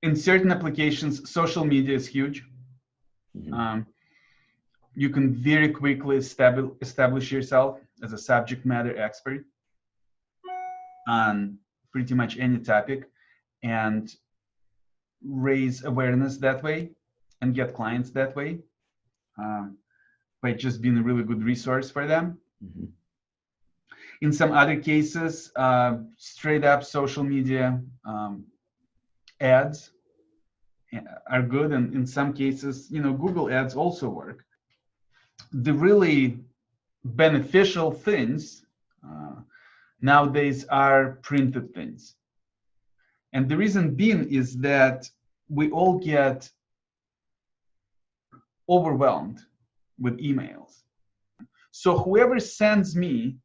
In certain applications, social media is huge. You can very quickly establish yourself as a subject matter expert on pretty much any topic and raise awareness that way and get clients that way by just being a really good resource for them. In some other cases, straight up social media ads are good, and in some cases, Google ads also work. The really beneficial things nowadays are printed things. And the reason being is that we all get overwhelmed with emails. So whoever sends me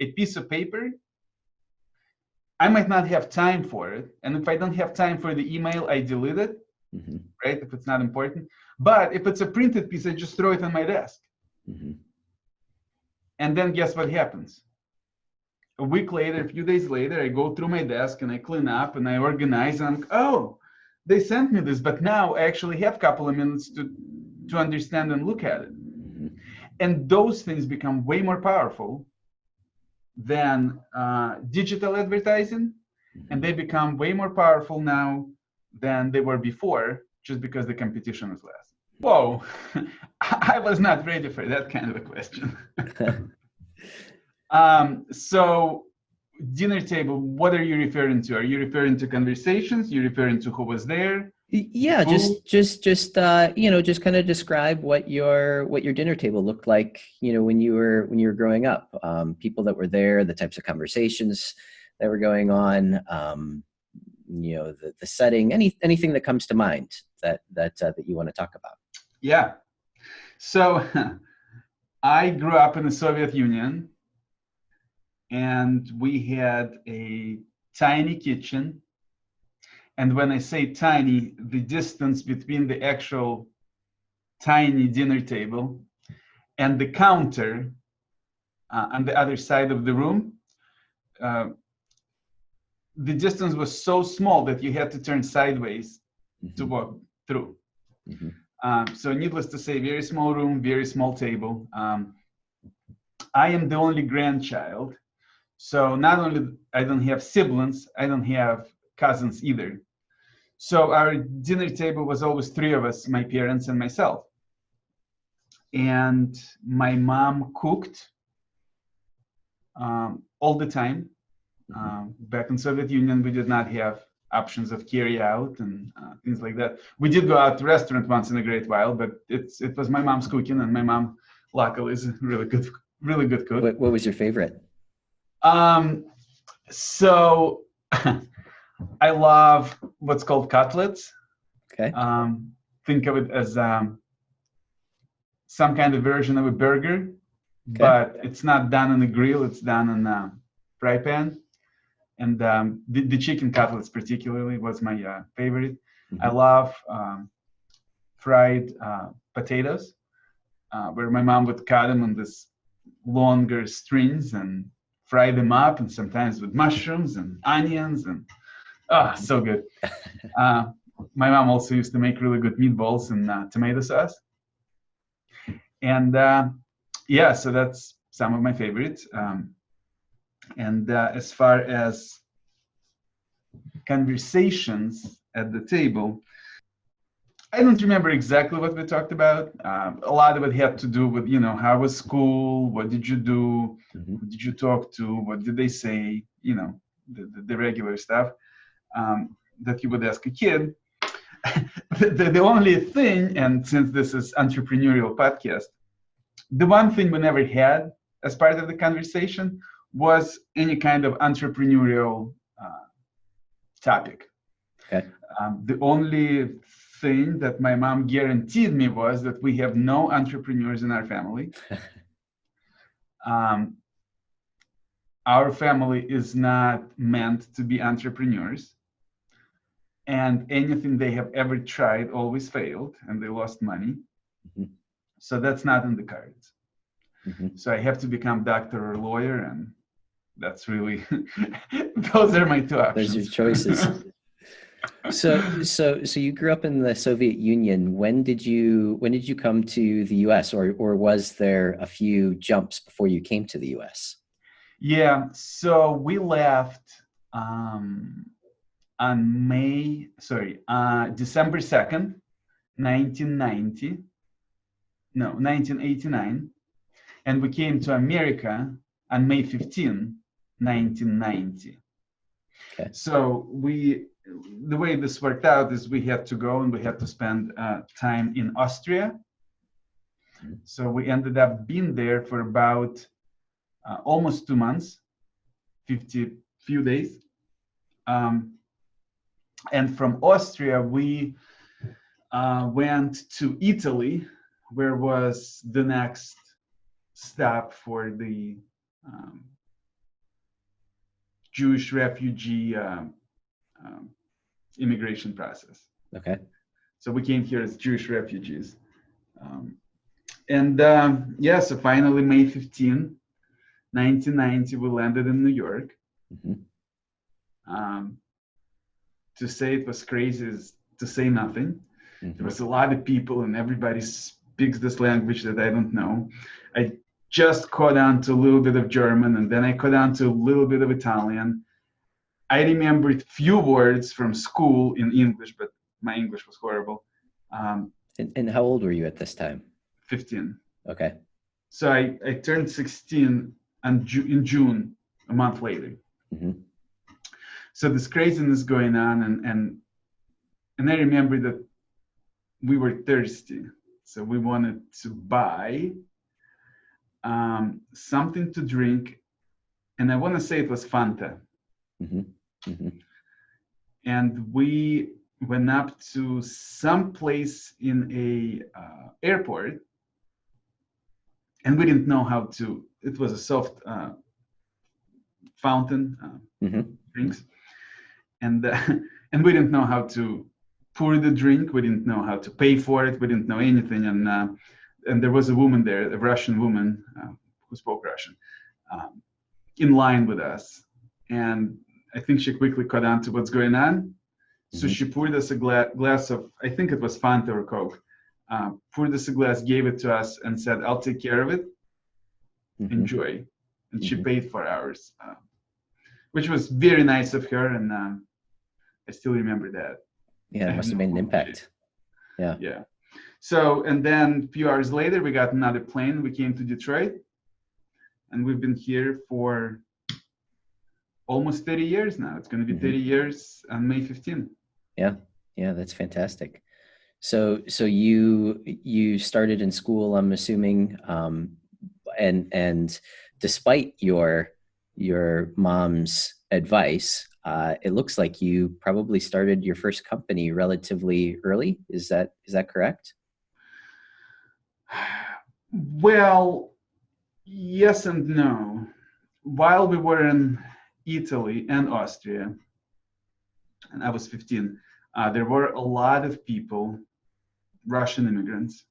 a piece of paper, I might not have time for it. And if I don't have time for the email, I delete it, right? If it's not important. But if it's a printed piece, I just throw it on my desk. And then guess what happens? A week later, a few days later, I go through my desk and I clean up and I organize, and I'm like, oh, they sent me this, but now I actually have a couple of minutes to understand and look at it. And those things become way more powerful than digital advertising, and they become way more powerful now than they were before, just because the competition is less. Whoa, I was not ready for that kind of a question. So dinner table, what are you referring to? Are you referring to conversations? Are you referring to who was there? Yeah, just kind of describe what your dinner table looked like, when you were growing up. People that were there, the types of conversations that were going on, the setting, anything that comes to mind that you want to talk about. Yeah. So I grew up in the Soviet Union, and we had a tiny kitchen. And when I say tiny, the distance between the actual tiny dinner table and the counter on the other side of the room, the distance was so small that you had to turn sideways to walk through. So needless to say, very small room, very small table. I am the only grandchild. So not only I don't have siblings, I don't have cousins either. So our dinner table was always three of us, my parents and myself. And my mom cooked all the time. Back in Soviet Union, we did not have options of carry out and things like that. We did go out to restaurant once in a great while, but it was my mom's cooking, and my mom, luckily, is a really good cook. What was your favorite? So I love what's called cutlets. Okay. Think of it as some kind of version of a burger, but it's not done on the grill, it's done on a fry pan. And the chicken cutlets particularly was my favorite. I love fried potatoes, where my mom would cut them on this longer strings and fry them up, and sometimes with mushrooms and onions, and so good. My mom also used to make really good meatballs and tomato sauce. And so that's some of my favorites. And as far as conversations at the table, I don't remember exactly what we talked about. A lot of it had to do with, how was school? What did you do? Who did you talk to? What did they say? The regular stuff that you would ask a kid. The only thing, and since this is entrepreneurial podcast, the one thing we never had as part of the conversation was any kind of entrepreneurial topic. Okay. The only thing that my mom guaranteed me was that we have no entrepreneurs in our family. Our family is not meant to be entrepreneurs, and anything they have ever tried always failed, and they lost money. So that's not in the cards. So I have to become doctor or lawyer, and that's really those are my two options. Those are your choices. So you grew up in the Soviet Union. When did you come to the U.S. or was there a few jumps before you came to the U.S.? Yeah, so we left um, on December 2nd, 1990, no, 1989, and we came to America on May 15, 1990. Okay. So the way this worked out is we had to go and we had to spend time in Austria. So we ended up being there for about almost 2 months, 50 few days. And from Austria, we went to Italy, where was the next stop for the Jewish refugee immigration process. Okay. So we came here as Jewish refugees. So finally, May 15, 1990, we landed in New York. To say it was crazy is to say nothing. There was a lot of people and everybody speaks this language that I don't know. I just caught on to a little bit of German, and then I caught on to a little bit of Italian. I remembered few words from school in English, but my English was horrible. And how old were you at this time? 15. Okay. So I turned 16 in June, a month later. So this craziness going on, and I remember that we were thirsty, so we wanted to buy something to drink, and I want to say it was Fanta. And we went up to some place in a airport, and we didn't know how to. It was a soft fountain drinks. And we didn't know how to pour the drink. We didn't know how to pay for it. We didn't know anything. And there was a woman there, a Russian woman who spoke Russian, in line with us. And I think she quickly caught on to what's going on. So she poured us a glass of, I think it was Fanta or Coke, poured us a glass, gave it to us, and said, "I'll take care of it. Enjoy." And she paid for ours, which was very nice of her. And I still remember that. Yeah, it must have made an impact. Yeah. Yeah. So, and then a few hours later, we got another plane. We came to Detroit, and we've been here for almost 30 years now. It's going to be 30 years on May 15th. Yeah. Yeah, that's fantastic. So you started in school, I'm assuming, and despite your mom's advice, it looks like you probably started your first company relatively early. Is that correct? Well, yes and no. While we were in Italy and Austria, and I was 15, there were a lot of people, Russian immigrants,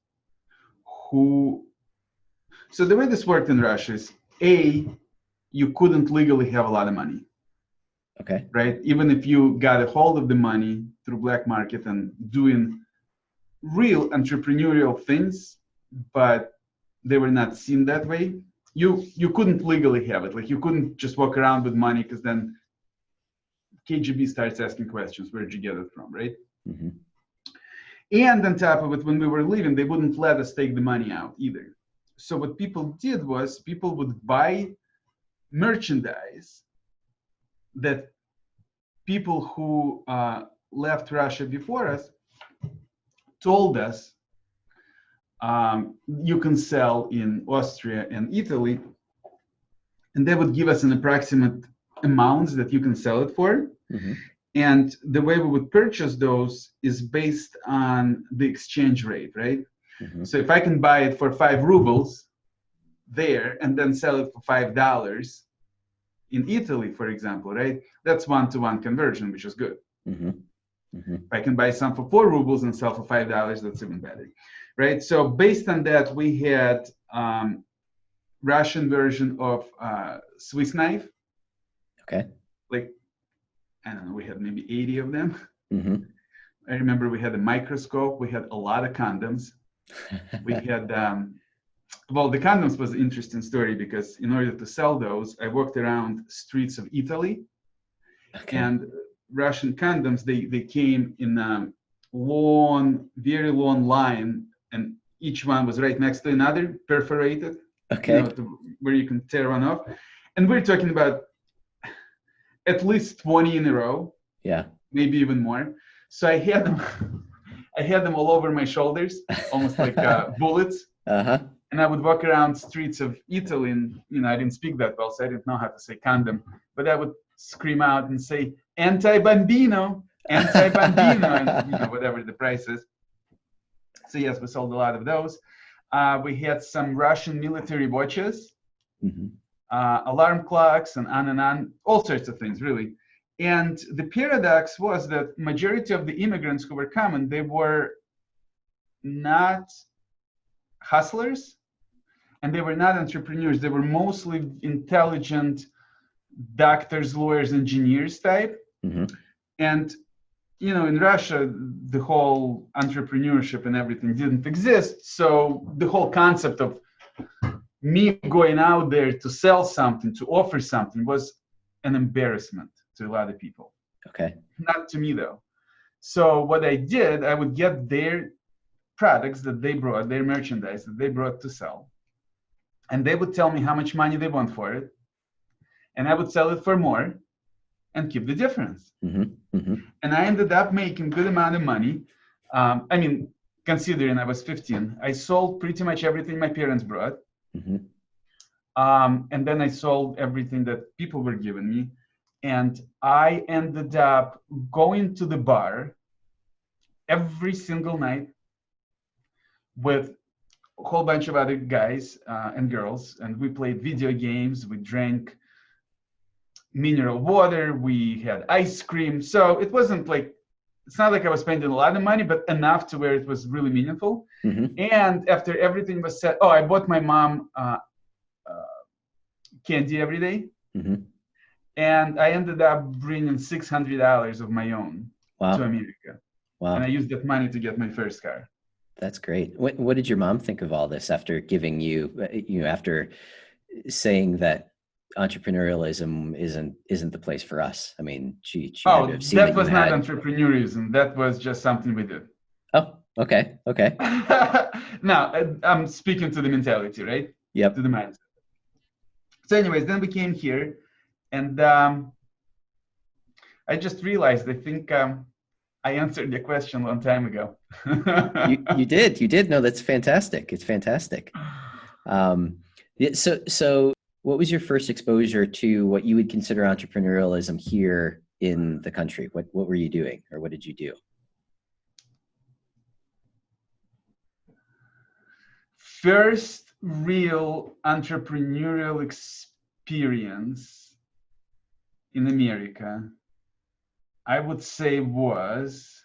who. So the way this worked in Russia is, you couldn't legally have a lot of money. Okay. Right? Even if you got a hold of the money through black market and doing real entrepreneurial things, but they were not seen that way, you couldn't legally have it. Like, you couldn't just walk around with money, because then KGB starts asking questions. Where'd you get it from, right? And on top of it, when we were leaving, they wouldn't let us take the money out either. So what people did was people would buy merchandise that people who left Russia before us told us you can sell in Austria and Italy, and they would give us an approximate amount that you can sell it for. And the way we would purchase those is based on the exchange rate, right? So if I can buy it for 5 rubles there and then sell it for $5 in Italy, for example, right? That's 1-to-1 conversion, which is good. If I can buy some for 4 rubles and sell for $5, that's even better, right? So based on that, we had Russian version of Swiss knife. Okay. Like, I don't know, we had maybe 80 of them. Mm-hmm. I remember we had a microscope. We had a lot of condoms. We had, well, the condoms was an interesting story because in order to sell those, I walked around streets of Italy. Okay. And Russian condoms, they came in a long, very long line, and each one was right next to another, perforated, Okay. where you can tear one off. And we're talking about at least 20 in a row. Yeah. Maybe even more. So I had them, I had them all over my shoulders, almost like bullets. Uh-huh. And I would walk around streets of Italy, and I didn't speak that well, so I didn't know how to say condom, but I would scream out and say anti-bambino, anti-bambino, and whatever the price is. So yes, we sold a lot of those. We had some Russian military watches, Mm-hmm. Alarm clocks, and on, all sorts of things, really. And the paradox was that majority of the immigrants who were coming, they were not hustlers, and they were not entrepreneurs. They were mostly intelligent doctors, lawyers, engineers type. Mm-hmm. And in Russia, the whole entrepreneurship and everything didn't exist. So the whole concept of me going out there to sell something, to offer something, was an embarrassment to a lot of people. Okay. Not to me, though. So what I did, I would get their products that they brought, their merchandise that they brought to sell, and they would tell me how much money they want for it, and I would sell it for more and keep the difference. Mm-hmm. Mm-hmm. And I ended up making good amount of money. I mean, considering I was 15, I sold pretty much everything my parents brought. Mm-hmm. And then I sold everything that people were giving me. And I ended up going to the bar every single night with a whole bunch of other guys and girls. And we played video games, we drank mineral water, we had ice cream. So it wasn't like, it's not like I was spending a lot of money, but enough to where it was really meaningful. Mm-hmm. And after everything was said, I bought my mom candy every day. Mm-hmm. And I ended up bringing $600 of my own Wow. to America. Wow. And I used that money to get my first car. That's great. What did your mom think of all this after giving you, after saying that entrepreneurialism isn't the place for us? I mean, she had to have seen that was not entrepreneurism. That was just something we did. Oh, okay. Okay. Now, I'm speaking to the mentality, right? Yep. To the mindset. So anyways, then we came here, and I just realized, I think I answered the question a long time ago. You did. No, that's fantastic. It's fantastic. So what was your first exposure to what you would consider entrepreneurialism here in the country? What were you doing, or what did you do? First real entrepreneurial experience in America, I would say, was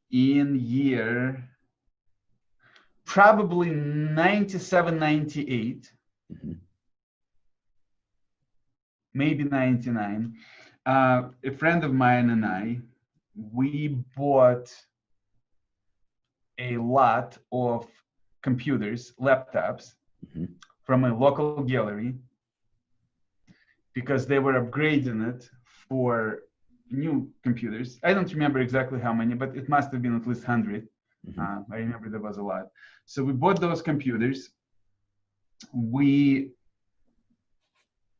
in year probably 97, 98, Mm-hmm. maybe 99. A friend of mine and I, we bought a lot of computers, laptops, Mm-hmm. from a local gallery because they were upgrading it for new computers. I don't remember exactly how many, but it must have been at least 100. Mm-hmm. I remember there was a lot. So we bought those computers. We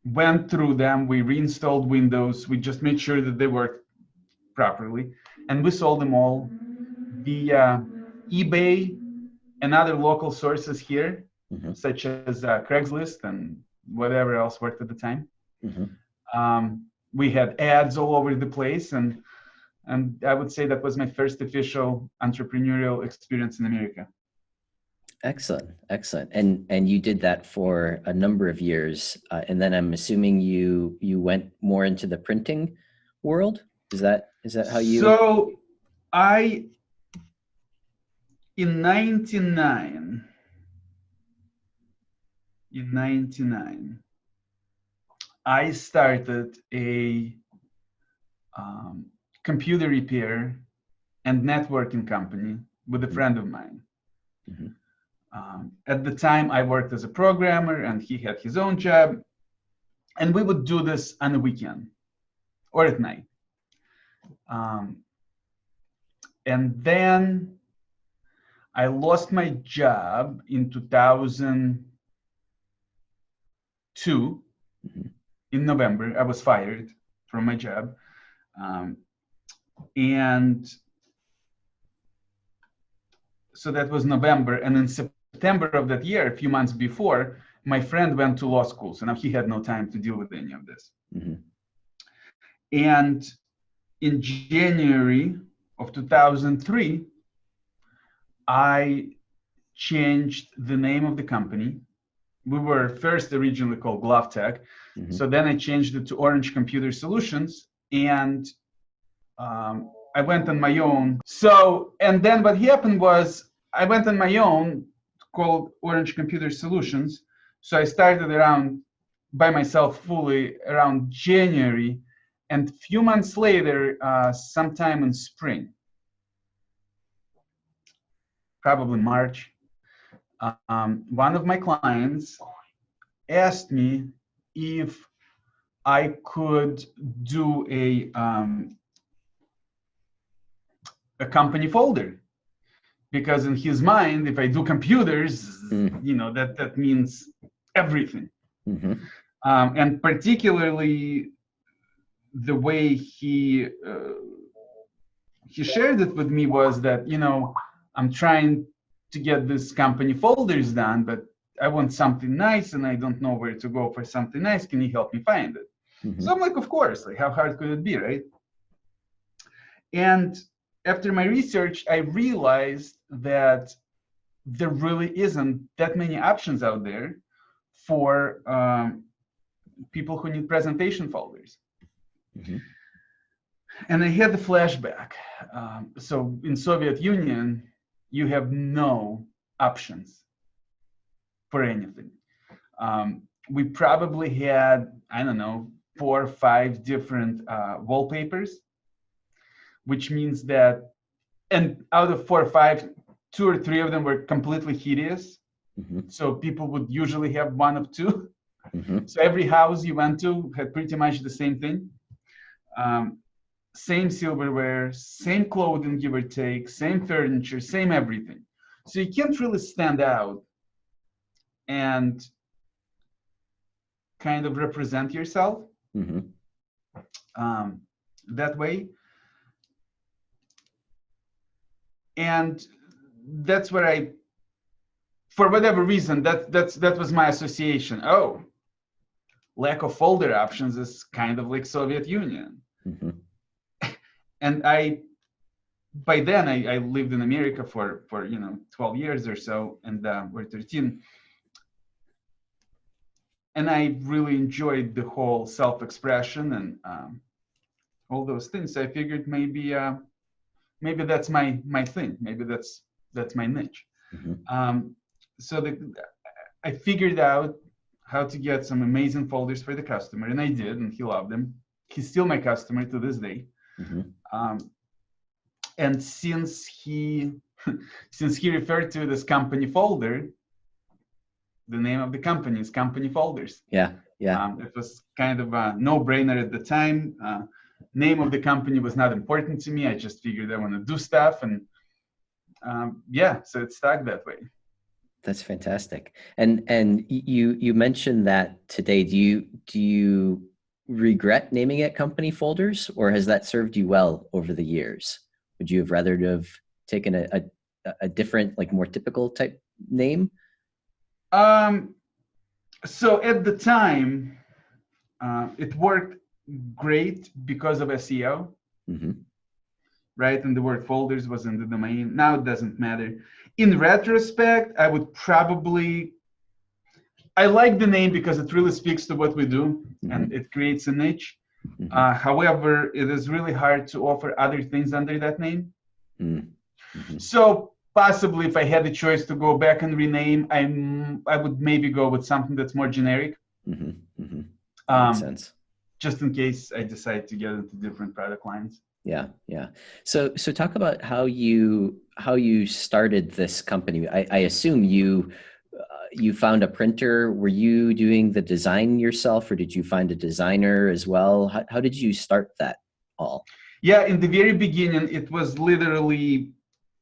went through them. We reinstalled Windows. We just made sure that they worked properly. And we sold them all via eBay and other local sources here, Mm-hmm. such as Craigslist and whatever else worked at the time. Mm-hmm. We had ads all over the place, and I would say that was my first official entrepreneurial experience in America. Excellent. And you did that for a number of years, and then I'm assuming you went more into the printing world. Is that how you? So in 99, I started a computer repair and networking company with a friend of mine. Mm-hmm. At the time, I worked as a programmer and he had his own job. And we would do this on the weekend or at night. And then I lost my job in 2002. Mm-hmm. In November. I was fired from my job. And so that was November. And in September of that year, a few months before, my friend went to law school. So now he had no time to deal with any of this. Mm-hmm. And in January of 2003, I changed the name of the company. We were first originally called GloveTech. Mm-hmm. So then I changed it to Orange Computer Solutions, and I went on my own. So, and then what happened was I went on my own, called Orange Computer Solutions. So I started around by myself fully around January, and a few months later, sometime in spring, probably March, one of my clients asked me if I could do a company folder, because in his mind, if I do computers, you know, that means everything. Mm-hmm. And particularly the way he shared it with me was that, you know, I'm trying to get this company folders done, but I want something nice and I don't know where to go for something nice. Can you help me find it? Mm-hmm. So I'm like, of course, like how hard could it be, right? And after my research, I realized that there really isn't that many options out there for people who need presentation folders. Mm-hmm. And I had the flashback. So in Soviet Union, you have no options for anything. We probably had, I don't know, 4 or 5 different wallpapers, which means that, and out of 4 or 5, 2 or 3 of them were completely hideous. Mm-hmm. So people would usually have 1 of 2. Mm-hmm. So every house you went to had pretty much the same thing. Same silverware, same clothing, give or take, same furniture, same everything. So you can't really stand out and kind of represent yourself Mm-hmm. that way. And that's where I, for whatever reason, that was my association. Oh, lack of folder options is kind of like Soviet Union. Mm-hmm. And by then I lived in America for 12 years or so, and or 13. And I really enjoyed the whole self-expression and all those things. So I figured maybe that's my thing. Maybe that's my niche. Mm-hmm. So I figured out how to get some amazing folders for the customer, and I did, and he loved them. He's still my customer to this day. Mm-hmm. And since he referred to it as company folder, the name of the company is Company Folders. Yeah. It was kind of a no-brainer at the time. Name of the company was not important to me. I just figured I want to do stuff, and so it stuck that way. That's fantastic. And you mentioned that today. Do you regret naming it Company Folders, or has that served you well over the years? Would you have rather have taken a different, like more typical type name? So at the time, it worked great because of SEO, Mm-hmm. right? And the word folders was in the domain. Now it doesn't matter. In retrospect, I would probably, I like the name because it really speaks to what we do, Mm-hmm. and it creates a niche. Mm-hmm. However, it is really hard to offer other things under that name. Mm-hmm. So possibly if I had the choice to go back and rename, I would maybe go with something that's more generic. Mm-hmm. Mm-hmm. Makes sense. Just in case I decide to get into different product lines. Yeah, yeah. So talk about how you started this company. I assume you found a printer. Were you doing the design yourself, or did you find a designer as well? How did you start that all? Yeah, in the very beginning, it was literally,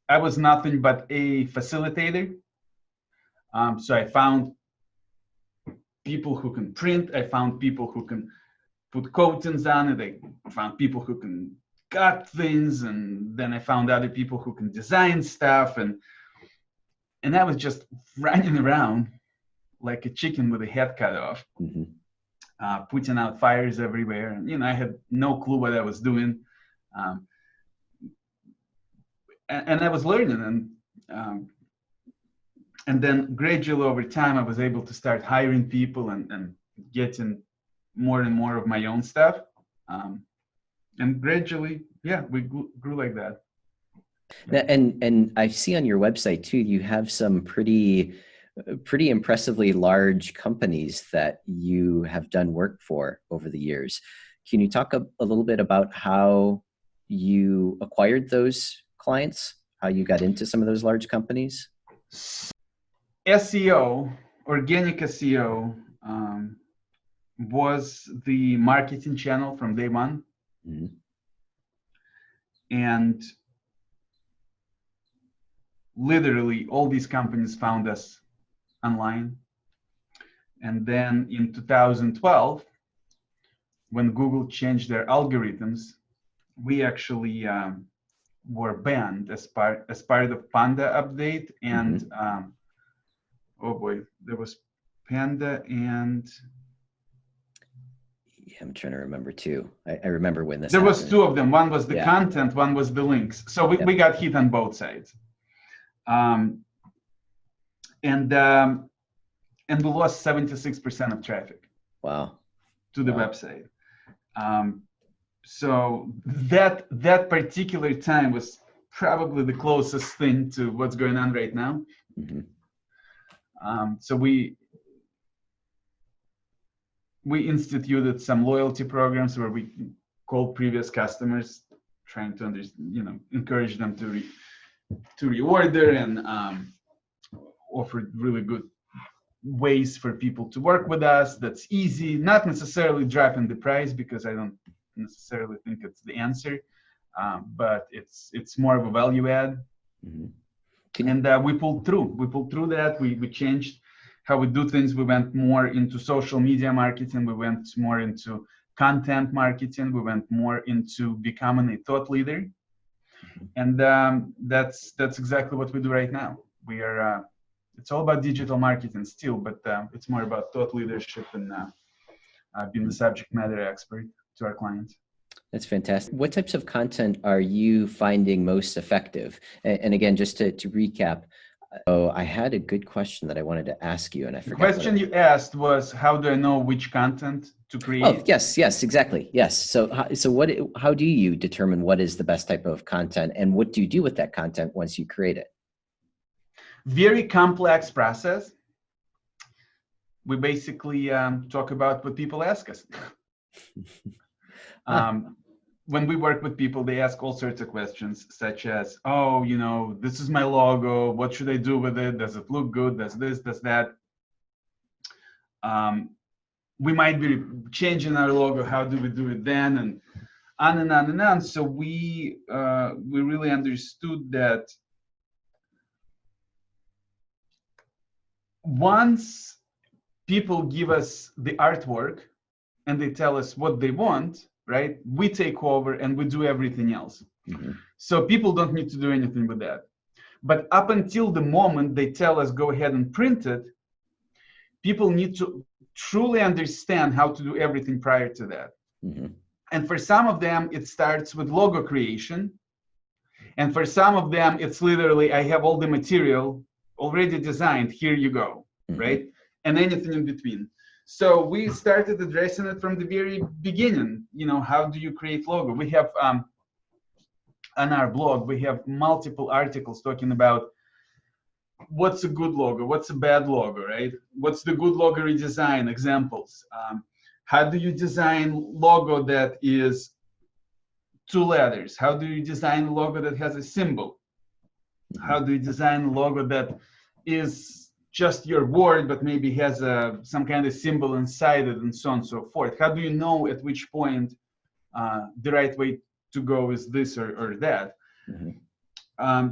I was nothing but a facilitator. So I found people who can print. I found people who can put coatings on it. I found people who can cut things, and then I found other people who can design stuff, and I was just running around like a chicken with a head cut off, Mm-hmm. putting out fires everywhere. And I had no clue what I was doing, um, and I was learning, and then gradually over time, I was able to start hiring people and getting more and more of my own stuff. And gradually, yeah, we grew like that. And I see on your website too, you have some pretty impressively large companies that you have done work for over the years. Can you talk a little bit about how you acquired those clients, how you got into some of those large companies? SEO, organic SEO, was the marketing channel from day one. Mm-hmm. And literally all these companies found us online. And then in 2012, when Google changed their algorithms, we actually were banned as part of Panda update. And oh boy, there was Panda and yeah, I'm trying to remember too. I remember when this there happened. was two of them. One was the Yeah. content, one was the links. So we got hit on both sides. And we lost 76% of traffic. Wow. To the website. So that particular time was probably the closest thing to what's going on right now. Mm-hmm. So we instituted some loyalty programs where we called previous customers, trying to encourage them to reorder, and offered really good ways for people to work with us. That's easy, not necessarily dropping the price, because I don't necessarily think it's the answer, but it's more of a value add. Mm-hmm. And we pulled through that. We changed how we do things. We went more into social media marketing. We went more into content marketing. We went more into becoming a thought leader. And that's exactly what we do right now. We are it's all about digital marketing still, but it's more about thought leadership and being the subject matter expert to our clients. That's fantastic. What types of content are you finding most effective? And again, just to recap, I had a good question that I wanted to ask you, and I forgot. The question you asked was, how do I know which content to create? Oh, yes, exactly. Yes. So how do you determine what is the best type of content, and what do you do with that content once you create it? Very complex process. We basically talk about what people ask us. When we work with people, they ask all sorts of questions, such as, oh, this is my logo. What should I do with it? Does it look good? Does this, does that? We might be changing our logo. How do we do it then? And on and on and on. So we really understood that once people give us the artwork and they tell us what they want, right? We take over and we do everything else. Mm-hmm. So people don't need to do anything with that. But up until the moment they tell us go ahead and print it, people need to truly understand how to do everything prior to that. Mm-hmm. And for some of them, it starts with logo creation. And for some of them, it's literally, I have all the material already designed, here you go, mm-hmm. right? And anything in between. So we started addressing it from the very beginning. How do you create logo? We have, on our blog, we have multiple articles talking about what's a good logo, what's a bad logo, right? What's the good logo redesign examples? How do you design logo that is two letters? How do you design a logo that has a symbol? How do you design a logo that is just your word, but maybe has some kind of symbol inside it, and so on and so forth? How do you know at which point the right way to go is this or that?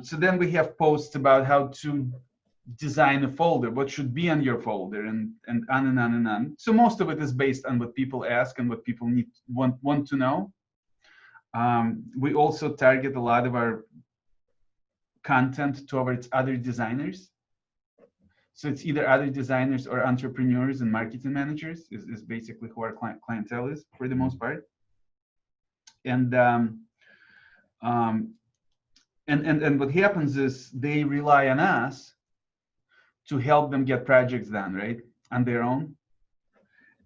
So then we have posts about how to design a folder, what should be on your folder, and on and on and on. So most of it is based on what people ask and what people want to know. We also target a lot of our content towards other designers. So it's either other designers or entrepreneurs and marketing managers is basically who our clientele is for the most part. And what happens is they rely on us to help them get projects done, right, on their own.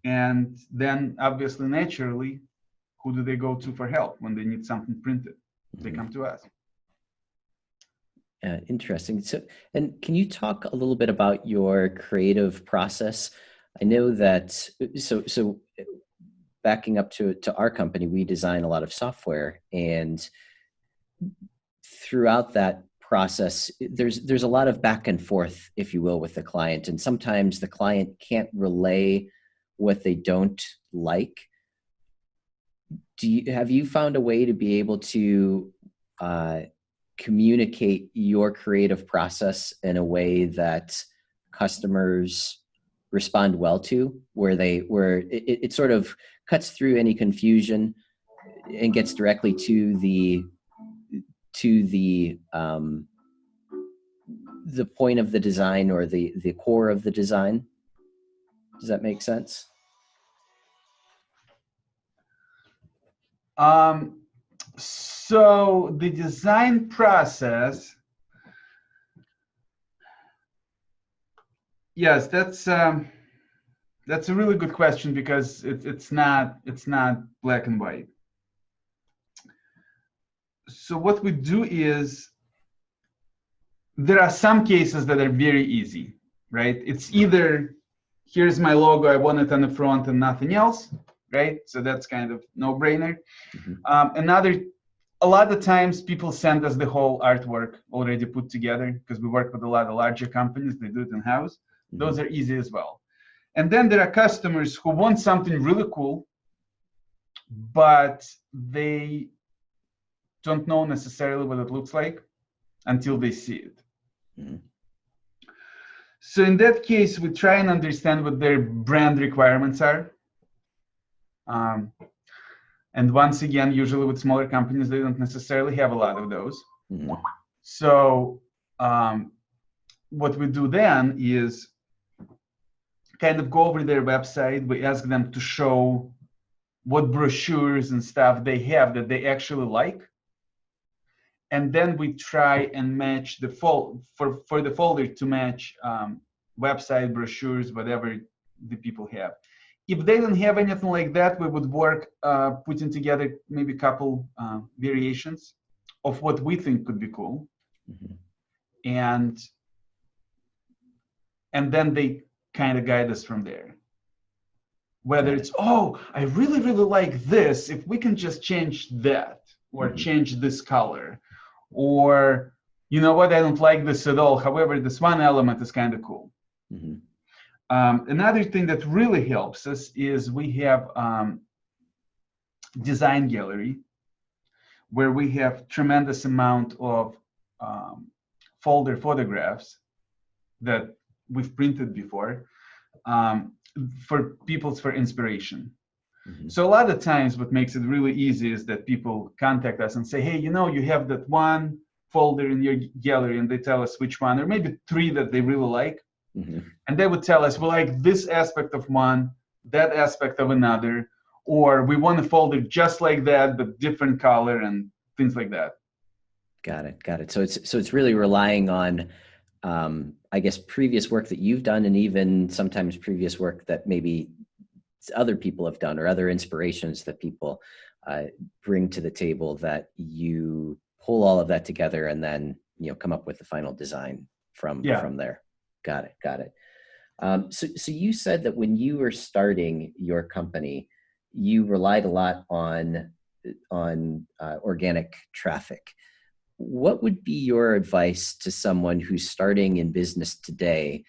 And then obviously, naturally, who do they go to for help when they need something printed? They come to us. Interesting. So, and can you talk a little bit about your creative process? I know that, so backing up to our company, we design a lot of software, and throughout that process, there's a lot of back and forth, if you will, with the client. And sometimes the client can't relay what they don't like. Have you found a way to be able to communicate your creative process in a way that customers respond well to, where it sort of cuts through any confusion and gets directly to the point of the design, or the core of the design? Does that make sense? So the design process, yes, that's a really good question, because it's not black and white. So what we do is, there are some cases that are very easy, right? It's either, here's my logo, I want it on the front and nothing else, right? So that's kind of no-brainer. A lot of times people send us the whole artwork already put together, because we work with a lot of larger companies, they do it in-house. Those are easy as well. And then there are customers who want something really cool, but they don't know necessarily what it looks like until they see it. So in that case, we try and understand what their brand requirements are. And once again, usually with smaller companies, they don't necessarily have a lot of those. So what we do then is kind of go over their website. We ask them to show what brochures and stuff they have that they actually like. And then we try and match the for the folder to match website, brochures, whatever the people have. If they don't have anything like that, we would work putting together maybe a couple variations of what we think could be cool. And then they kind of guide us from there. Whether it's, oh, I really, really like this, if we can just change that, or change this color, or, you know what, I don't like this at all, however, this one element is kind of cool. Another thing that really helps us is we have design gallery, where we have tremendous amount of folder photographs that we've printed before for inspiration. So a lot of times what makes it really easy is that people contact us and say, hey, you know, you have that one folder in your gallery, and they tell us which one, or maybe three that they really like. And they would tell us, we like this aspect of one, that aspect of another, or we want a folder just like that, but different color and things like that. Got it. So it's really relying on, I guess, previous work that you've done, and even sometimes previous work that maybe other people have done, or other inspirations that people bring to the table, that you pull all of that together and then, you know, come up with the final design from there. Got it. So you said that when you were starting your company, you relied a lot on organic traffic. What would be your advice to someone who's starting in business today?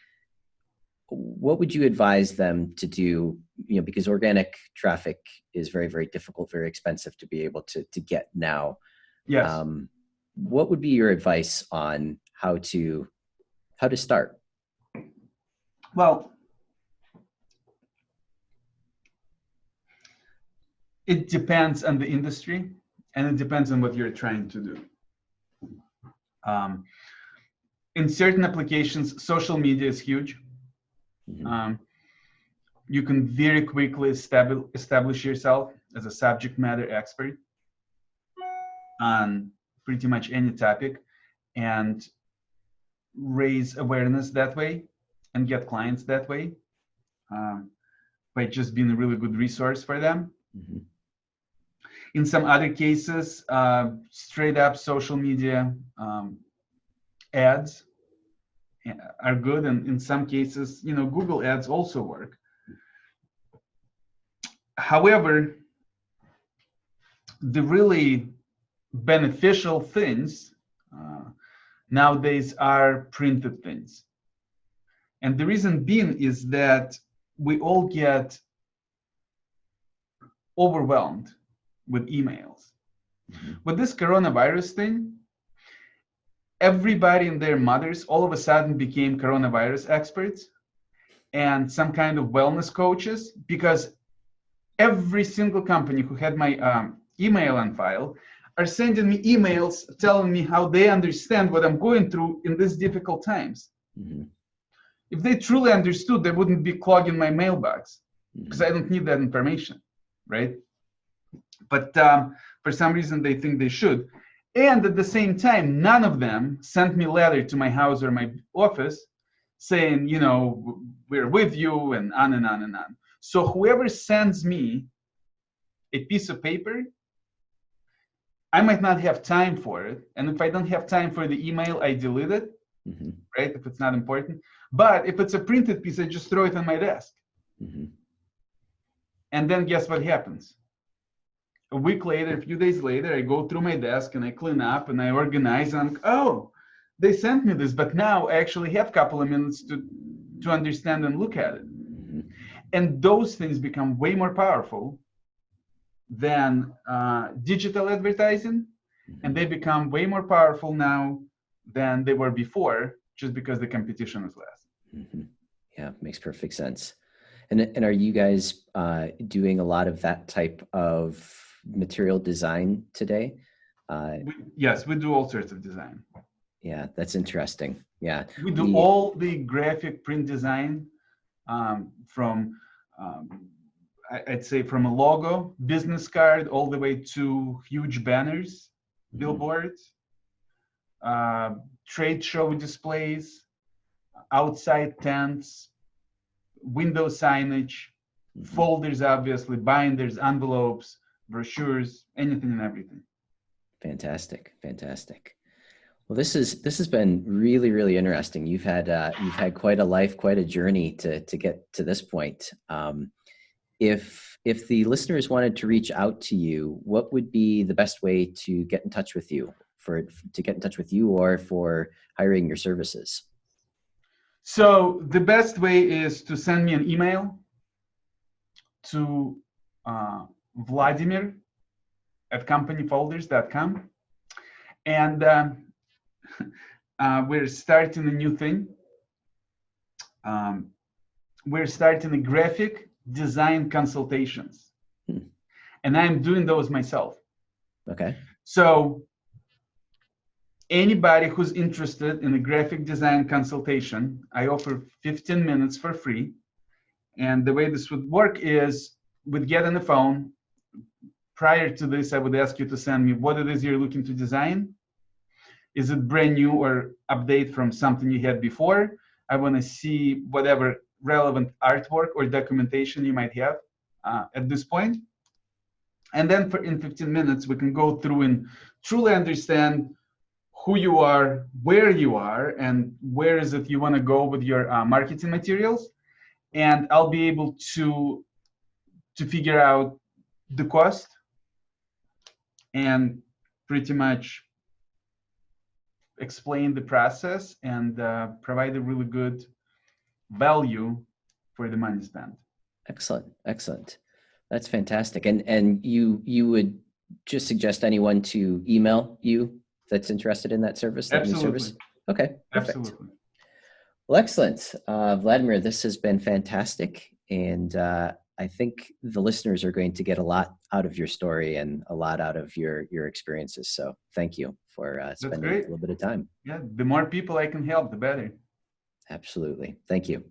What would you advise them to do? Because organic traffic is very, very difficult, very expensive to be able to get now. Yes. What would be your advice on how to start? Well, it depends on the industry, and it depends on what you're trying to do. In certain applications, social media is huge. Mm-hmm. You can very quickly establish yourself as a subject matter expert on pretty much any topic and raise awareness that way and get clients that way by just being a really good resource for them. Mm-hmm. In some other cases, straight up social media ads are good, and in some cases, Google ads also work. However, the really beneficial things nowadays are printed things. And the reason being is that we all get overwhelmed with emails. Mm-hmm. With this coronavirus thing, everybody and their mothers all of a sudden became coronavirus experts and some kind of wellness coaches, because every single company who had my email on file are sending me emails telling me how they understand what I'm going through in these difficult times. Mm-hmm. If they truly understood, they wouldn't be clogging my mailbox, because Mm-hmm. I don't need that information, right? But for some reason, they think they should. And at the same time, none of them sent me a letter to my house or my office saying, we're with you, and on and on and on. So whoever sends me a piece of paper, I might not have time for it. And if I don't have time for the email, I delete it, Mm-hmm. right? If it's not important. But if it's a printed piece, I just throw it on my desk. Mm-hmm. And then guess what happens? A week later, a few days later, I go through my desk and I clean up and I organize, and I'm like, oh, they sent me this, but now I actually have a couple of minutes to understand and look at it. Mm-hmm. And those things become way more powerful than digital advertising, and they become way more powerful now than they were before, just because the competition is less. Mm-hmm. Yeah, makes perfect sense. And are you guys doing a lot of that type of material design today? Yes, we do all sorts of design. Yeah, that's interesting. Yeah, we do all the graphic print design, from I'd say from a logo, business card, all the way to huge banners, Mm-hmm. billboards, trade show displays, outside tents, window signage, Mm-hmm. folders, obviously, binders, envelopes, brochures, anything and everything. Fantastic. Well, this has been really, really interesting. You've had quite a life, quite a journey to get to this point. If the listeners wanted to reach out to you, what would be the best way to get in touch with you or for hiring your services? So the best way is to send me an email to Vladimir at companyfolders.com. And we're starting a new thing. We're starting a graphic design consultations. And I'm doing those myself. Okay. So anybody who's interested in a graphic design consultation, I offer 15 minutes for free. And the way this would work is we'd get on the phone. Prior to this, I would ask you to send me what it is you're looking to design. Is it brand new or update from something you had before? I want to see whatever relevant artwork or documentation you might have at this point. And then in 15 minutes, we can go through and truly understand who you are, where you are, and where is it you want to go with your marketing materials. And I'll be able to figure out the cost and pretty much explain the process and provide a really good value for the money spent. Excellent, excellent. That's fantastic. And you would just suggest anyone to email you that's interested in that service, that new Absolutely. service? Okay, perfect. Absolutely. Well, excellent. Vladimir, this has been fantastic. And I think the listeners are going to get a lot out of your story and a lot out of your experiences. So thank you for spending a little bit of time. Yeah, the more people I can help, the better. Absolutely. Thank you.